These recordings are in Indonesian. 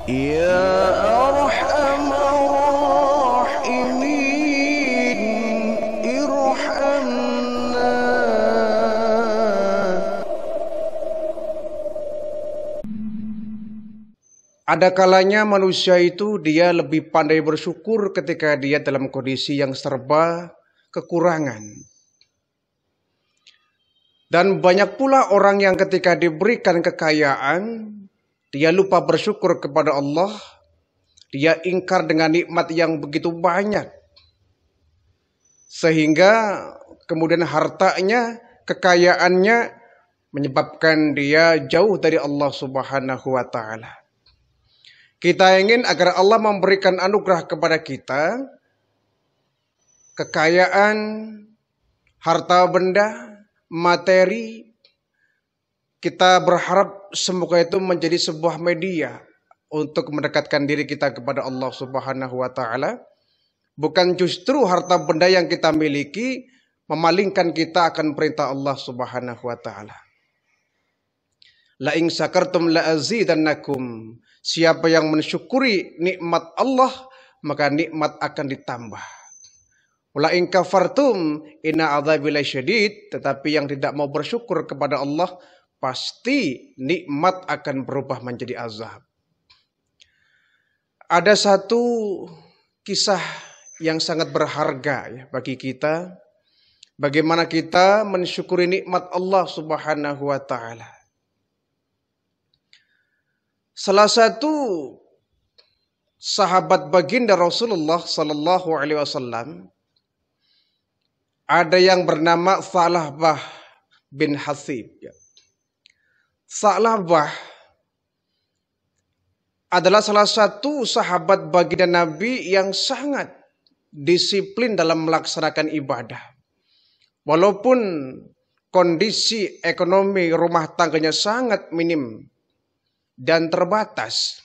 يا أرحم الراحمين ارحمنا. Ada kalanya manusia itu dia lebih pandai bersyukur ketika dia dalam kondisi yang serba kekurangan. Dan banyak pula orang yang ketika diberikan kekayaan, dia lupa bersyukur kepada Allah. Dia ingkar dengan nikmat yang begitu banyak. Sehingga kemudian hartanya, kekayaannya menyebabkan dia jauh dari Allah Subhanahu wa ta'ala. Kita ingin agar Allah memberikan anugerah kepada kita, kekayaan, harta benda, materi. Kita berharap semoga itu menjadi sebuah media untuk mendekatkan diri kita kepada Allah Subhanahu wa ta'ala. Bukan justru harta benda yang kita miliki memalingkan kita akan perintah Allah Subhanahu wa ta'ala. La in syakartum la azidannakum. Siapa yang mensyukuri nikmat Allah, maka nikmat akan ditambah. Wala in kafartum inna adzabi lasyadid. Tetapi yang tidak mau bersyukur kepada Allah, pasti nikmat akan berubah menjadi azab. Ada satu kisah yang sangat berharga ya bagi kita. Bagaimana kita mensyukuri nikmat Allah Subhanahu wa ta'ala. Salah satu sahabat baginda Rasulullah sallallahu alaihi wasallam, ada yang bernama Tha'labah bin Hasib. Tha'labah adalah salah satu sahabat baginda Nabi yang sangat disiplin dalam melaksanakan ibadah. Walaupun kondisi ekonomi rumah tangganya sangat minim dan terbatas,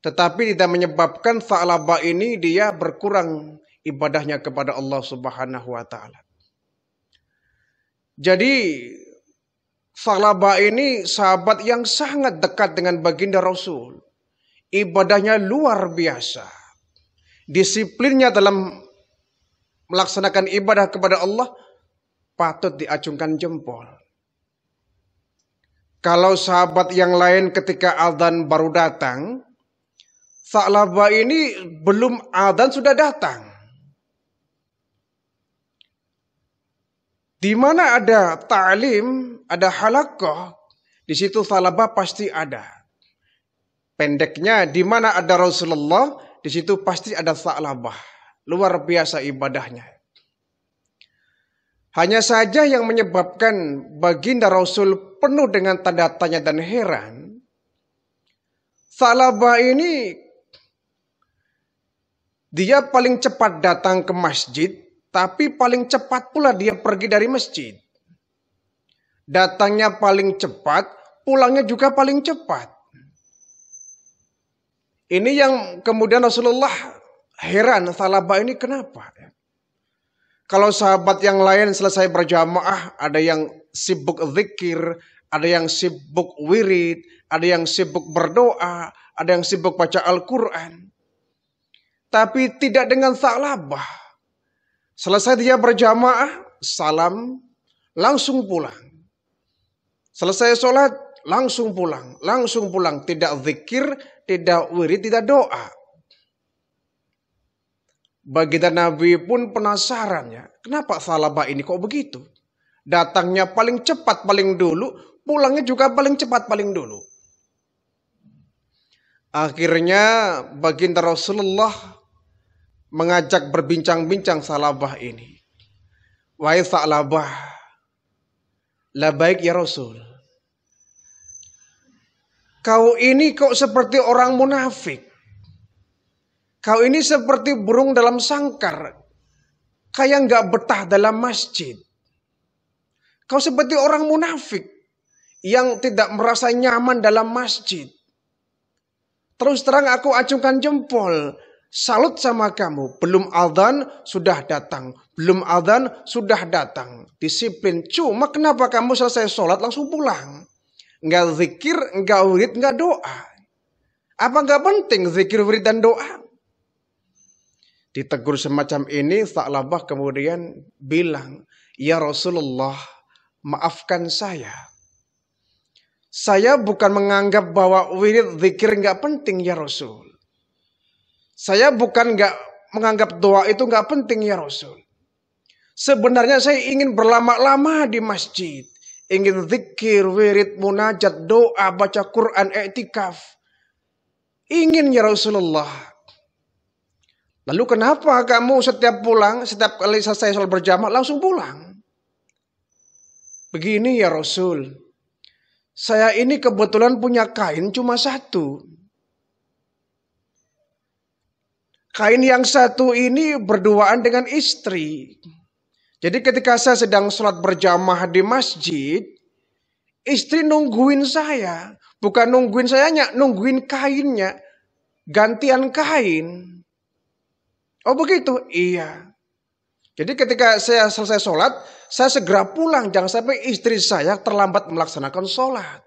tetapi tidak menyebabkan Tha'labah ini dia berkurang ibadahnya kepada Allah Subhanahu wa ta'ala. Jadi Tha'labah ini sahabat yang sangat dekat dengan baginda Rasul. Ibadahnya luar biasa. Disiplinnya dalam melaksanakan ibadah kepada Allah patut diacungkan jempol. Kalau sahabat yang lain ketika adzan baru datang, Tha'labah ini belum adzan sudah datang. Di mana ada ta'lim, ada halaqah, di situ Tha'labah pasti ada. Pendeknya, di mana ada Rasulullah, di situ pasti ada Tha'labah. Luar biasa ibadahnya. Hanya saja yang menyebabkan baginda Rasul penuh dengan tanda tanya dan heran, Tha'labah ini dia paling cepat datang ke masjid, tapi paling cepat pula dia pergi dari masjid. Datangnya paling cepat, pulangnya juga paling cepat. Ini yang kemudian Rasulullah heran, Tha'labah ini kenapa? Kalau sahabat yang lain selesai berjamaah, ada yang sibuk zikir, ada yang sibuk wirid, ada yang sibuk berdoa, ada yang sibuk baca Al-Quran. Tapi tidak dengan Tha'labah. Selesai dia berjamaah, salam, langsung pulang. Selesai sholat, langsung pulang, langsung pulang. Tidak zikir, tidak wirid, tidak doa. Baginda Nabi pun penasaran ya, kenapa Tha'labah ini kok begitu? Datangnya paling cepat paling dulu, pulangnya juga paling cepat paling dulu. Akhirnya baginda Rasulullah mengajak berbincang-bincang Tha'labah ini. Wahai Tha'labah, labaik ya Rasul. Kau ini kok seperti orang munafik. Kau ini seperti burung dalam sangkar. Kayak nggak betah dalam masjid. Kau seperti orang munafik yang tidak merasa nyaman dalam masjid. Terus terang aku acungkan jempol. Salut sama kamu. Belum adzan sudah datang. Belum adzan sudah datang. Disiplin. Cuma kenapa kamu selesai sholat langsung pulang? Nggak zikir, nggak wirid, nggak doa. Apa nggak penting zikir, wirid dan doa? Ditegur semacam ini, Tha'labah kemudian bilang, ya Rasulullah, maafkan saya. Saya bukan menganggap bahwa wirid zikir nggak penting ya Rasul. Saya bukan nggak menganggap doa itu nggak penting ya Rasul. Sebenarnya saya ingin berlama-lama di masjid. Ingin zikir, wirid, munajat, doa, baca Quran, i'tikaf. Ingin ya Rasulullah. Lalu kenapa kamu setiap pulang, setiap kali selesai sholat berjamaah langsung pulang? Begini ya Rasul. Saya ini kebetulan punya kain cuma satu. Kain yang satu ini berduaan dengan istri. Jadi ketika saya sedang sholat berjamaah di masjid, istri nungguin saya. Bukan nungguin sayanya, nungguin kainnya. Gantian kain. Oh begitu? Iya. Jadi ketika saya selesai sholat, saya segera pulang. Jangan sampai istri saya terlambat melaksanakan sholat.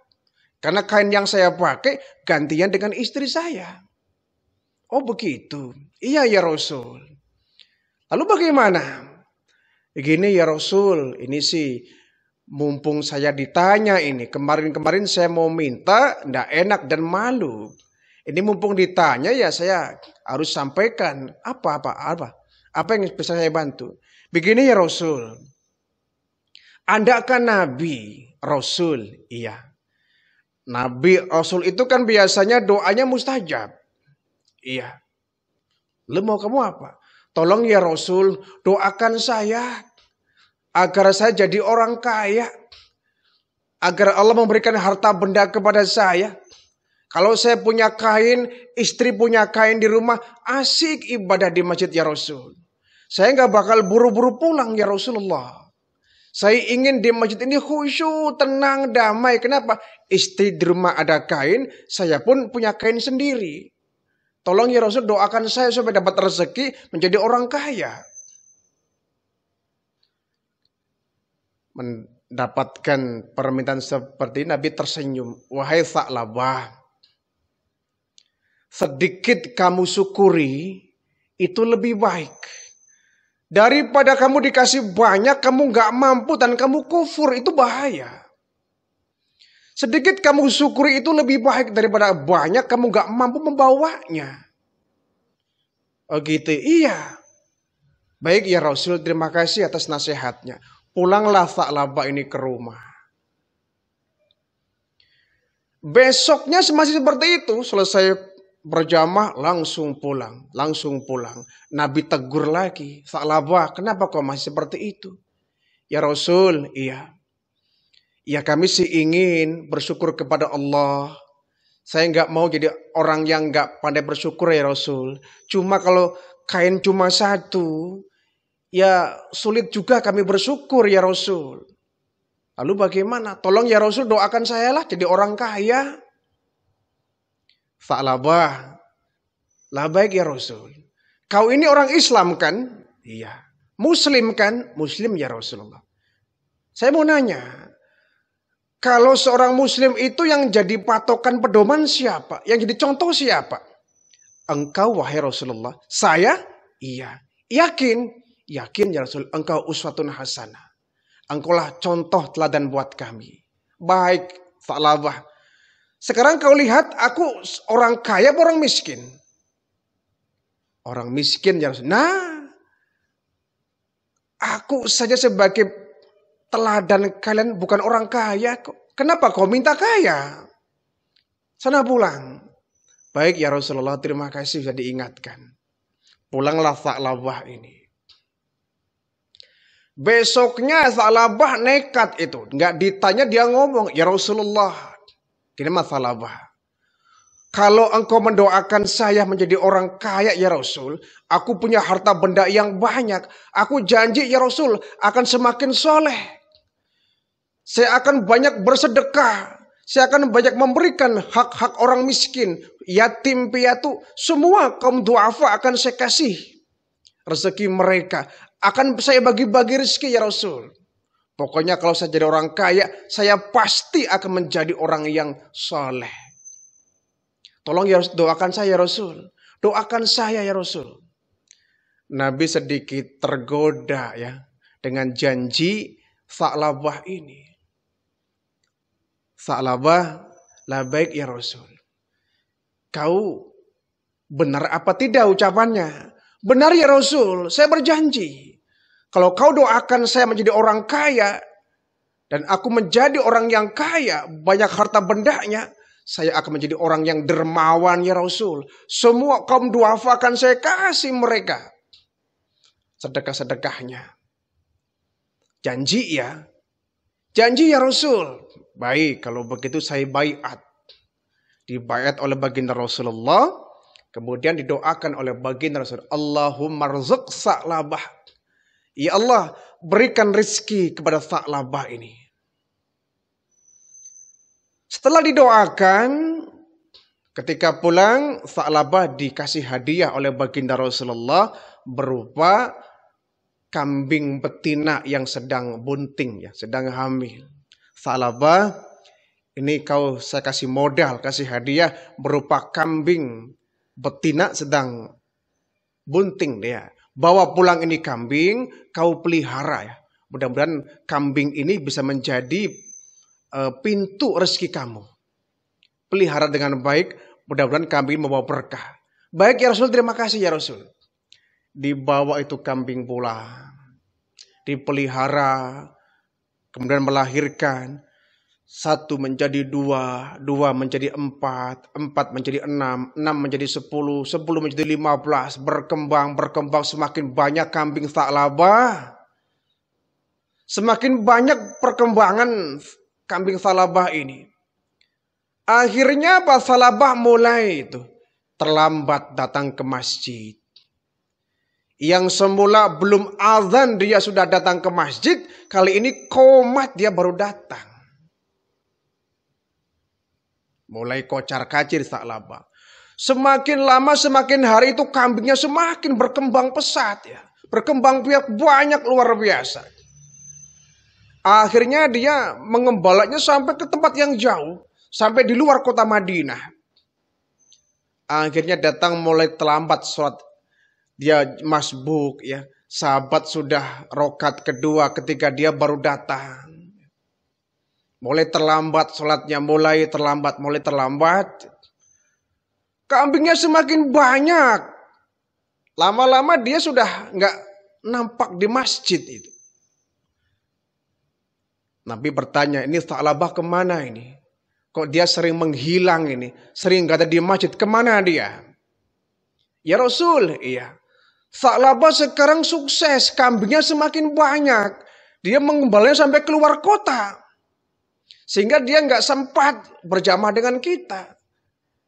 Karena kain yang saya pakai gantian dengan istri saya. Oh begitu? Iya ya Rasul. Lalu bagaimana? Begini ya Rasul, ini sih mumpung saya ditanya ini. Kemarin-kemarin saya mau minta, ndak enak dan malu. Ini mumpung ditanya ya saya harus sampaikan apa yang bisa saya bantu. Begini ya Rasul. Anda kan Nabi, Rasul, iya. Nabi, Rasul itu kan biasanya doanya mustajab. Iya. Lu mau kamu apa? Tolong ya Rasul, doakan saya agar saya jadi orang kaya. Agar Allah memberikan harta benda kepada saya. Kalau saya punya kain, istri punya kain di rumah, asik ibadah di masjid ya Rasul. Saya nggak bakal buru-buru pulang ya Rasulullah. Saya ingin di masjid ini khusyuk, tenang, damai. Kenapa? Istri di rumah ada kain, saya pun punya kain sendiri. Tolong ya Rasul doakan saya supaya dapat rezeki menjadi orang kaya. Mendapatkan permintaan seperti ini, Nabi tersenyum. Wahai Tha'labah, sedikit kamu syukuri itu lebih baik. Daripada kamu dikasih banyak, kamu gak mampu dan kamu kufur, itu bahaya. Sedikit kamu syukuri itu lebih baik daripada banyak kamu gak mampu membawanya. Oh gitu, iya. Baik ya Rasul, terima kasih atas nasihatnya. Pulanglah Tha'labah ini ke rumah. Besoknya masih seperti itu, selesai berjamaah langsung pulang, Nabi tegur lagi, Tha'labah, kenapa kau masih seperti itu? Ya Rasul, iya. Ya kami sih ingin bersyukur kepada Allah. Saya nggak mau jadi orang yang nggak pandai bersyukur ya Rasul. Cuma kalau kain cuma satu, ya sulit juga kami bersyukur ya Rasul. Lalu bagaimana? Tolong ya Rasul doakan saya lah jadi orang kaya. Tha'labah, lah baik ya Rasul. Kau ini orang Islam kan? Iya. Muslim kan? Muslim ya Rasulullah. Saya mau nanya. Kalau seorang muslim itu yang jadi patokan pedoman siapa? Yang jadi contoh siapa? Engkau wahai Rasulullah. Saya? Iya. Yakin? Yakin ya Rasul. Engkau uswatun hasanah. Engkaulah contoh teladan buat kami. Baik, Tha'labah. Sekarang kau lihat aku orang kaya atau orang miskin? Orang miskin ya Rasul. Nah, aku saja sebagai teladan kalian bukan orang kaya kok. Kenapa kau minta kaya? Sana pulang. Baik ya Rasulullah, terima kasih sudah diingatkan. Pulanglah Tha'labah ini. Besoknya Tha'labah nekat itu. Nggak ditanya dia ngomong, ya Rasulullah. Gini mah Tha'labah. Kalau engkau mendoakan saya menjadi orang kaya ya Rasul. Aku punya harta benda yang banyak. Aku janji ya Rasul akan semakin soleh. Saya akan banyak bersedekah. Saya akan banyak memberikan hak-hak orang miskin. Yatim piatu. Semua kaum du'afa akan saya kasih rezeki mereka. Akan saya bagi-bagi rezeki ya Rasul. Pokoknya kalau saya jadi orang kaya. Saya pasti akan menjadi orang yang soleh. Tolong ya doakan saya ya Rasul. Doakan saya ya Rasul. Nabi sedikit tergoda ya dengan janji Sa'labah ini. Sa'labah, labaik ya Rasul. Kau benar apa tidak ucapannya? Benar ya Rasul, saya berjanji. Kalau kau doakan saya menjadi orang kaya, dan aku menjadi orang yang kaya, banyak harta bendanya, saya akan menjadi orang yang dermawan ya Rasul. Semua kaum duafa akan saya kasih mereka sedekah-sedekahnya. Janji ya. Janji ya Rasul. Baik, kalau begitu saya baiat. Dibaiat oleh baginda Rasulullah. Kemudian didoakan oleh baginda Rasul. Allahumma rzuq Sa'labah. Ya Allah, berikan rezeki kepada Sa'labah ini. Setelah didoakan, ketika pulang, Sa'labah dikasih hadiah oleh baginda Rasulullah berupa kambing betina yang sedang bunting, ya, sedang hamil. Sa'labah, ini saya kasih modal, kasih hadiah berupa kambing betina sedang bunting dia. Bawa pulang ini kambing, kau pelihara ya. Mudah-mudahan kambing ini bisa menjadi pintu rezeki kamu. Pelihara dengan baik, mudah-mudahan kambing membawa berkah. Baik ya Rasul, terima kasih ya Rasul. Dibawa itu kambing pula, dipelihara, kemudian melahirkan. 1 menjadi 2, 2 menjadi 4, 4 menjadi 6, 6 menjadi 10, 10 menjadi 15, berkembang, semakin banyak kambing Sa'labah. Semakin banyak perkembangan kambing Sa'labah ini. Akhirnya Pak Sa'labah mulai itu terlambat datang ke masjid. Yang semula belum azan dia sudah datang ke masjid, kali ini qomat dia baru datang. Mulai kocar-kacir Sa'labah. Semakin lama semakin hari itu kambingnya semakin berkembang pesat ya. Berkembang biak banyak luar biasa. Akhirnya dia mengembalanya sampai ke tempat yang jauh. Sampai di luar kota Madinah. Akhirnya datang mulai terlambat sholat. Dia masbuk ya. Sahabat sudah rokat kedua ketika dia baru datang. Mulai terlambat sholatnya, mulai terlambat. Kambingnya semakin banyak. Lama-lama dia sudah nggak nampak di masjid itu. Nabi bertanya, ini Sa'labah kemana ini? Kok dia sering menghilang ini? Sering nggak ada di masjid, kemana dia? Ya Rasul, iya. Sa'labah sekarang sukses, kambingnya semakin banyak. Dia mengembalanya sampai keluar kota. Sehingga dia nggak sempat berjamaah dengan kita.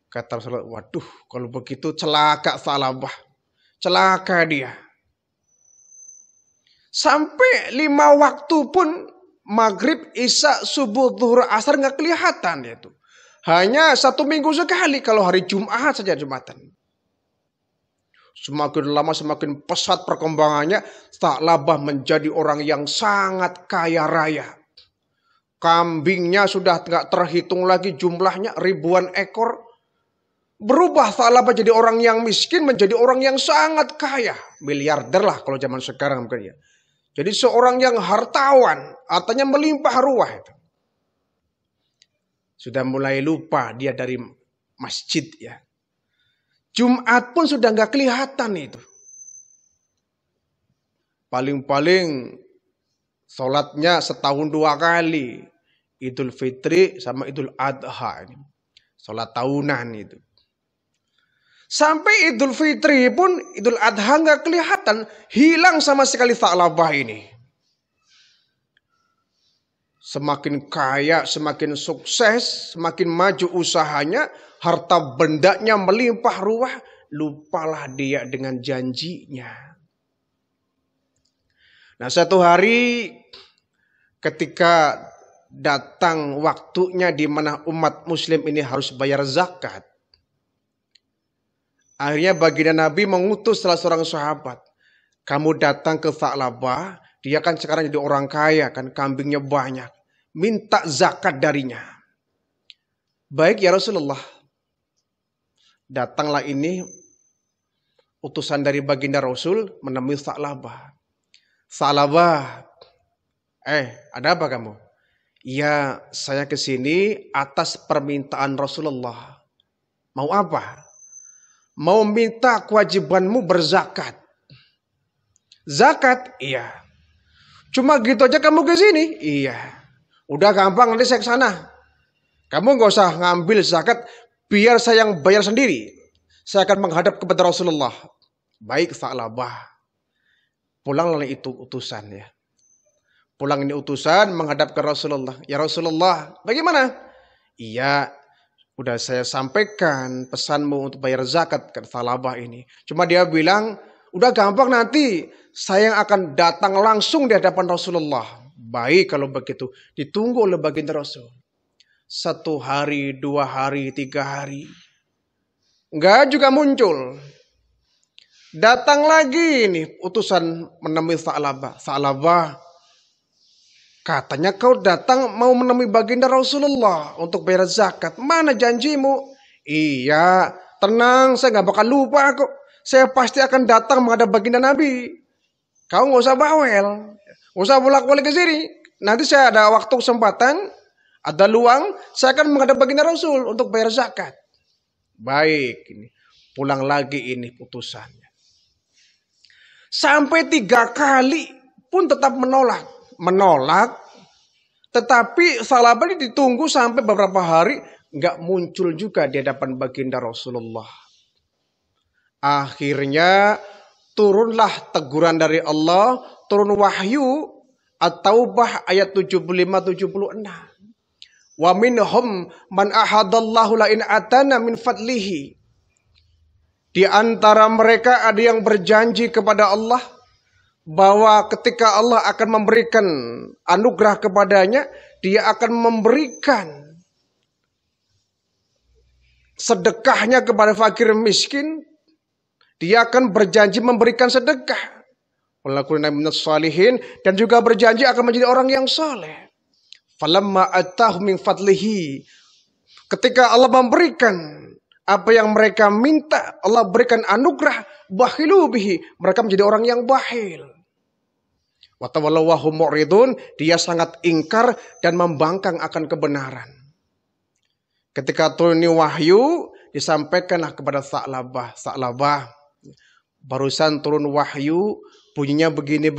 Kata Rasulullah, waduh kalau begitu celaka Sa'labah. Celaka dia. Sampai 5 waktu pun maghrib, isya, subuh, zuhur, asar nggak kelihatan itu. Hanya 1 minggu sekali kalau hari Jumat saja Jumatan. Semakin lama semakin pesat perkembangannya. Sa'labah menjadi orang yang sangat kaya raya. Kambingnya sudah tidak terhitung lagi jumlahnya, ribuan ekor. Berubah Sa'labah jadi orang yang miskin menjadi orang yang sangat kaya. Miliarder lah kalau zaman sekarang mungkin ya. Jadi seorang yang hartawan, artinya melimpah ruah itu. Sudah mulai lupa dia dari masjid ya. Jumat pun sudah nggak kelihatan itu. Paling-paling sholatnya setahun 2 kali. Idul Fitri sama Idul Adha ini. Sholat tahunan itu. Sampai Idul Fitri pun Idul Adha nggak kelihatan. Hilang sama sekali Sa'labah ini. Semakin kaya, semakin sukses, semakin maju usahanya. Harta bendanya melimpah ruah. Lupalah dia dengan janjinya. Nah satu hari ketika datang waktunya di mana umat muslim ini harus bayar zakat. Akhirnya baginda Nabi mengutus salah seorang sahabat. Kamu datang ke Sa'labah, dia kan sekarang jadi orang kaya kan, kambingnya banyak. Minta zakat darinya. Baik ya Rasulullah. Datanglah ini utusan dari baginda Rasul menemui Sa'labah. Sa'labah, ada apa kamu? Ya, saya kesini atas permintaan Rasulullah. Mau apa? Mau minta kewajibanmu berzakat. Zakat? Iya. Cuma gitu aja kamu ke sini? Iya. Udah gampang, nanti saya ke sana. Kamu nggak usah ngambil zakat, biar saya yang bayar sendiri. Saya akan menghadap kepada Rasulullah. Baik, Sa'labah. Pulanglah itu utusan ya. Pulang ini utusan menghadap ke Rasulullah. Ya Rasulullah, bagaimana? Iya, udah saya sampaikan pesanmu untuk bayar zakat ke Sa'labah ini. Cuma dia bilang, udah gampang nanti saya yang akan datang langsung di hadapan Rasulullah. Baik kalau begitu, ditunggu oleh baginda Rasul. 1 hari, 2 hari, 3 hari. Enggak juga muncul. Datang lagi nih utusan menemui Sa'labah. Sa'labah, katanya kau datang mau menemui baginda Rasulullah untuk bayar zakat. Mana janjimu? Iya, tenang, saya nggak bakal lupa kok. Saya pasti akan datang menghadap baginda Nabi. Kau nggak usah bawel, nggak usah bolak-balik ke sini. Nanti saya ada waktu kesempatan, ada luang, saya akan menghadap baginda Rasul untuk bayar zakat. Baik, ini pulang lagi ini putusannya. Sampai 3 kali pun tetap menolak. Tetapi Sa'labah ini ditunggu sampai beberapa hari nggak muncul juga di hadapan baginda Rasulullah. Akhirnya turunlah teguran dari Allah, turun wahyu At-Taubah ayat 75-76. Wa minhum man ahadallahu la in atana min fadlihi. Di antara mereka ada yang berjanji kepada Allah bahwa ketika Allah akan memberikan anugerah kepadanya, dia akan memberikan sedekahnya kepada fakir miskin. Dia akan berjanji memberikan sedekah. Walakunna minas salihin, dan juga berjanji akan menjadi orang yang saleh. Falamma atahum min fadlihi. Ketika Allah memberikan apa yang mereka minta, Allah berikan anugerah, bakhilu bihi, mereka menjadi orang yang bakhil. Wa tawallaw wa hum mu'ridun, dia sangat ingkar dan membangkang akan kebenaran. Ketika turun wahyu, disampaikanlah kepada Sa'labah. Sa'labah, barusan turun wahyu, bunyinya begini.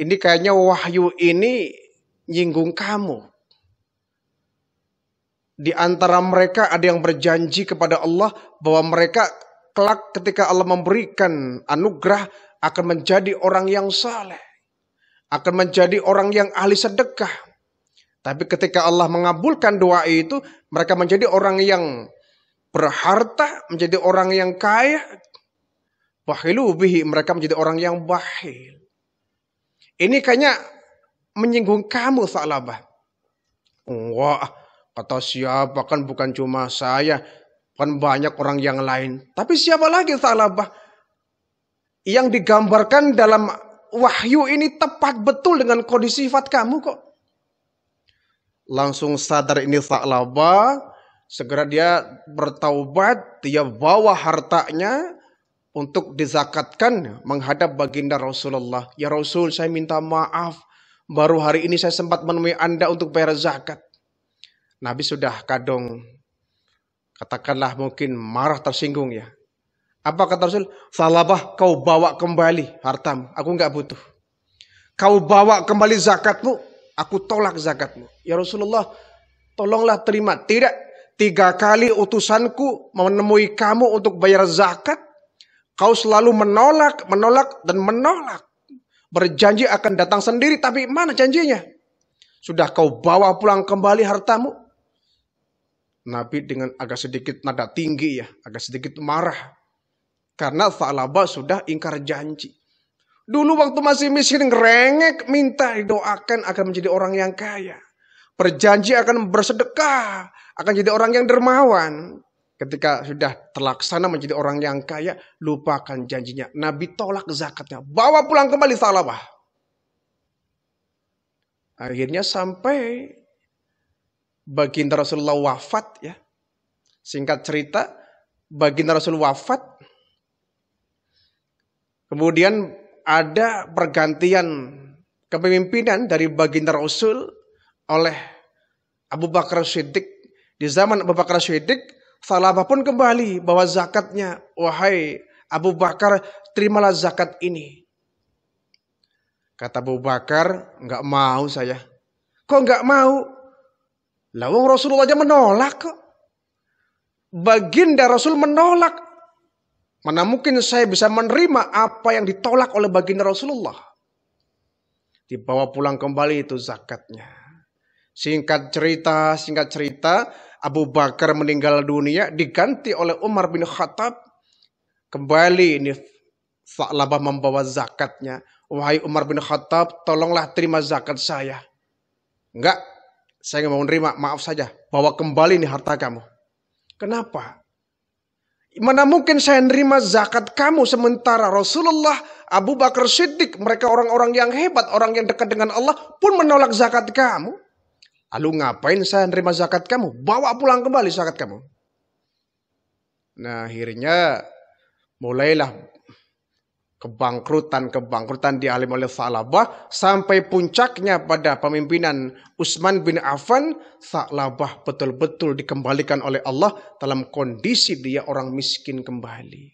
Ini kayaknya wahyu ini nyinggung kamu. Di antara mereka ada yang berjanji kepada Allah bahwa mereka kelak ketika Allah memberikan anugerah akan menjadi orang yang saleh, akan menjadi orang yang ahli sedekah. Tapi ketika Allah mengabulkan doa itu, mereka menjadi orang yang berharta, menjadi orang yang kaya. Bakhilu bihi, mereka menjadi orang yang bakhil. Ini kayaknya menyinggung kamu, Sa'labah. Wah, kata siapa, kan bukan cuma saya, kan banyak orang yang lain. Tapi siapa lagi, Sa'labah? Yang digambarkan dalam wahyu ini tepat betul dengan kondisi sifat kamu kok. Langsung sadar ini Sa'labah, segera dia bertaubat, dia bawa hartanya untuk dizakatkan menghadap baginda Rasulullah. Ya Rasul, saya minta maaf, baru hari ini saya sempat menemui Anda untuk bayar zakat. Nabi sudah kadung, katakanlah mungkin marah, tersinggung ya. Apa kata Rasul? Sa'labah, kau bawa kembali hartamu, aku nggak butuh. Kau bawa kembali zakatmu, aku tolak zakatmu. Ya Rasulullah, tolonglah terima. Tidak, 3 kali utusanku menemui kamu untuk bayar zakat, kau selalu menolak. Berjanji akan datang sendiri, tapi mana janjinya? Sudah kau bawa pulang kembali hartamu? Nabi dengan agak sedikit nada tinggi ya, agak sedikit marah. Karena Sa'labah sudah ingkar janji. Dulu waktu masih miskin, ngerengek, minta didoakan akan menjadi orang yang kaya. Berjanji akan bersedekah, akan jadi orang yang dermawan. Ketika sudah terlaksana menjadi orang yang kaya, lupakan janjinya. Nabi tolak zakatnya. Bawa pulang kembali Sa'labah. Akhirnya sampai baginda Rasulullah wafat ya. Singkat cerita, baginda Rasul wafat. Kemudian ada pergantian kepemimpinan dari baginda Rasul oleh Abu Bakar Siddiq. Di zaman Abu Bakar Siddiq, Thalabah pun kembali bawa zakatnya. Wahai Abu Bakar, terimalah zakat ini. Kata Abu Bakar, enggak mau saya. Kok enggak mau? Lah wong Rasulullah aja menolak kok. Baginda Rasul menolak. Mana mungkin saya bisa menerima apa yang ditolak oleh baginda Rasulullah. Dibawa pulang kembali itu zakatnya. Singkat cerita, Abu Bakar meninggal dunia, diganti oleh Umar bin Khattab. Kembali ini Tha'labah membawa zakatnya. Wahai Umar bin Khattab, tolonglah terima zakat saya. Enggak, saya nggak mau nerima, maaf saja. Bawa kembali nih harta kamu. Kenapa? Mana mungkin saya nerima zakat kamu sementara Rasulullah, Abu Bakar Siddiq, mereka orang-orang yang hebat, orang yang dekat dengan Allah pun menolak zakat kamu. Lalu ngapain saya nerima zakat kamu? Bawa pulang kembali zakat kamu. Nah akhirnya mulailah kebangkrutan dialami oleh Tha'labah sampai puncaknya pada pemimpinan Utsman bin Affan. Tha'labah betul-betul dikembalikan oleh Allah dalam kondisi dia orang miskin kembali.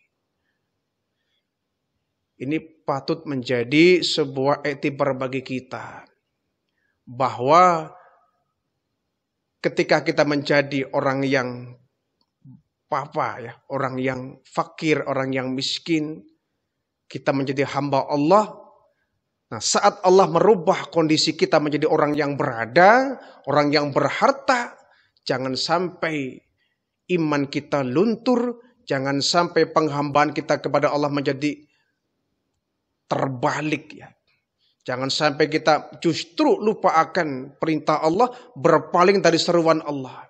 Ini patut menjadi sebuah iktibar bagi kita, bahwa ketika kita menjadi orang yang orang yang fakir, orang yang miskin, kita menjadi hamba Allah. Nah, saat Allah merubah kondisi kita menjadi orang yang berada, orang yang berharta, jangan sampai iman kita luntur, jangan sampai penghambaan kita kepada Allah menjadi terbalik ya. Jangan sampai kita justru lupa akan perintah Allah, berpaling dari seruan Allah.